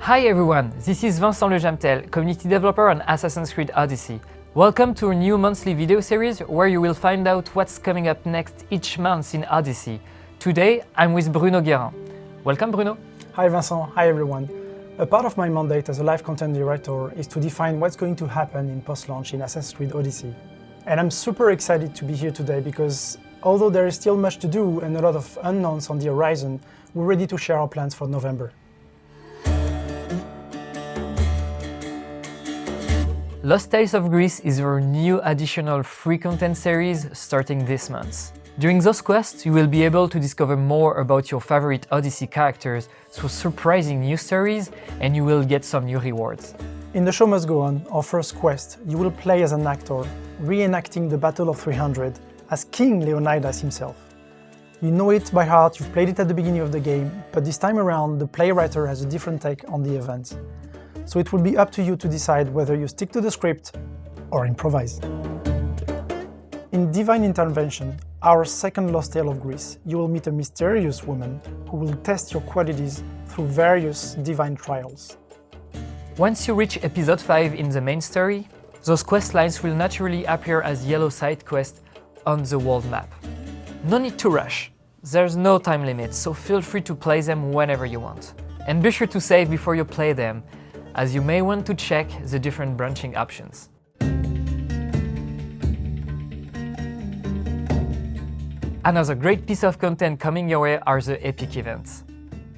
Hi everyone, this is Vincent Le Jamtel, community developer on Assassin's Creed Odyssey. Welcome to a new monthly video series where you will find out what's coming up next each month in Odyssey. Today I'm with Bruno Guérin. Welcome Bruno. Hi Vincent, hi everyone. A part of my mandate as a live content director is to define what's going to happen in post-launch in Assassin's Creed Odyssey. And I'm super excited to be here today because although there is still much to do and a lot of unknowns on the horizon, we're ready to share our plans for November. Lost Tales of Greece is our new additional free content series starting this month. During those quests, you will be able to discover more about your favorite Odyssey characters through surprising new stories, and you will get some new rewards. In The Show Must Go On, our first quest, you will play as an actor, reenacting the Battle of 300 as King Leonidas himself. You know it by heart, you've played it at the beginning of the game, but this time around, the playwriter has a different take on the event. So it will be up to you to decide whether you stick to the script or improvise. In Divine Intervention, our second Lost Tale of Greece, you will meet a mysterious woman who will test your qualities through various divine trials. Once you reach episode 5 in the main story, those quest lines will naturally appear as yellow side quests on the world map. No need to rush. There's no time limit, so feel free to play them whenever you want. And be sure to save before you play them, as you may want to check the different branching options. Another great piece of content coming your way are the epic events.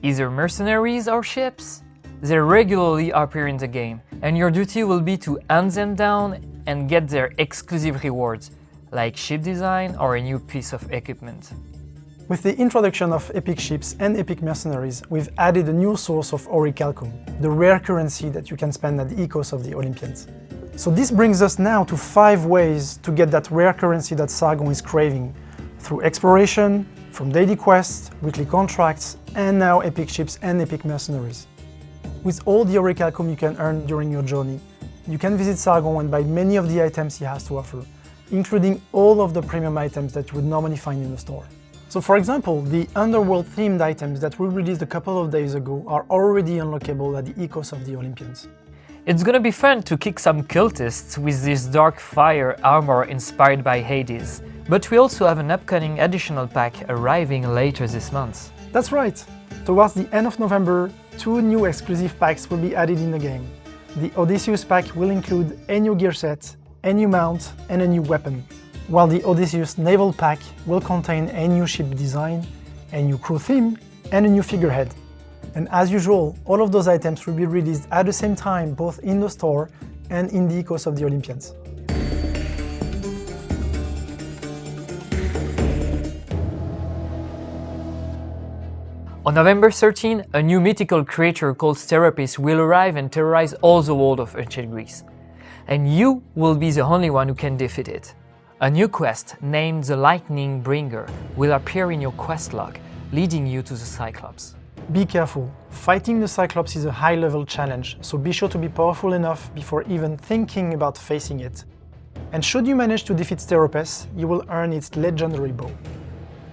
Either mercenaries or ships, they regularly appear in the game, and your duty will be to hunt them down and get their exclusive rewards, like ship design or a new piece of equipment. With the introduction of epic ships and epic mercenaries, we've added a new source of orichalcum, the rare currency that you can spend at the ecos of the Olympians. So this brings us now to 5 ways to get that rare currency that Sargon is craving, through exploration, from daily quests, weekly contracts, and now epic ships and epic mercenaries. With all the orichalcum you can earn during your journey, you can visit Sargon and buy many of the items he has to offer, including all of the premium items that you would normally find in the store. So for example, the underworld-themed items that we released a couple of days ago are already unlockable at the ecos of the Olympians. It's gonna be fun to kick some cultists with this dark fire armor inspired by Hades, but we also have an upcoming additional pack arriving later this month. That's right! Towards the end of November, 2 new exclusive packs will be added in the game. The Odysseus pack will include a new gear set, a new mount, and a new weapon, while the Odysseus Naval Pack will contain a new ship design, a new crew theme, and a new figurehead. And as usual, all of those items will be released at the same time, both in the store and in the ecos of the Olympians. On November 13, a new mythical creature called Serapis will arrive and terrorize all the world of ancient Greece. And you will be the only one who can defeat it. A new quest named the Lightning Bringer will appear in your quest log, leading you to the Cyclops. Be careful, fighting the Cyclops is a high-level challenge, so be sure to be powerful enough before even thinking about facing it. And should you manage to defeat Serapis, you will earn its legendary bow.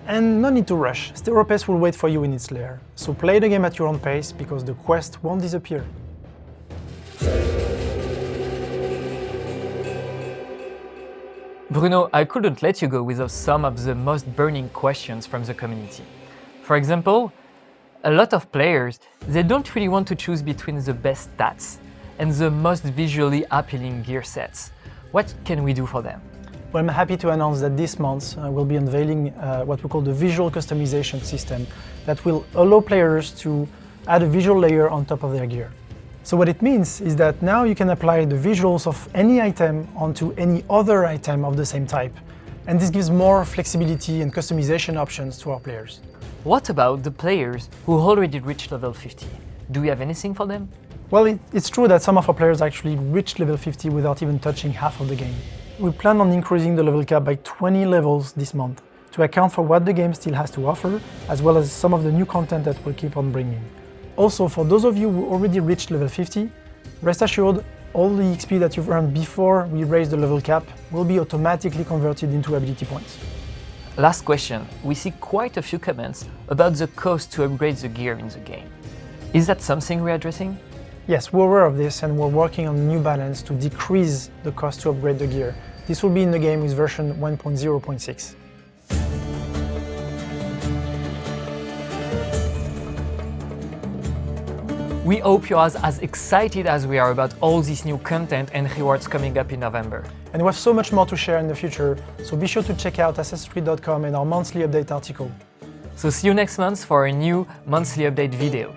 And no need to rush, Serapis will wait for you in its lair, so play the game at your own pace because the quest won't disappear. Bruno, I couldn't let you go without some of the most burning questions from the community. For example, a lot of players, they don't really want to choose between the best stats and the most visually appealing gear sets. What can we do for them? Well, I'm happy to announce that this month we'll be unveiling what we call the visual customization system that will allow players to add a visual layer on top of their gear. So what it means is that now you can apply the visuals of any item onto any other item of the same type. And this gives more flexibility and customization options to our players. What about the players who already reached level 50? Do we have anything for them? Well, it's true that some of our players actually reached level 50 without even touching half of the game. We plan on increasing the level cap by 20 levels this month to account for what the game still has to offer, as well as some of the new content that we'll keep on bringing. Also, for those of you who already reached level 50, rest assured, all the XP that you've earned before we raise the level cap will be automatically converted into ability points. Last question. We see quite a few comments about the cost to upgrade the gear in the game. Is that something we're addressing? Yes, we're aware of this and we're working on a new balance to decrease the cost to upgrade the gear. This will be in the game with version 1.0.6. We hope you're as excited as we are about all this new content and rewards coming up in November. And we have so much more to share in the future, so be sure to check out accessory.com and our monthly update article. So see you next month for a new monthly update video.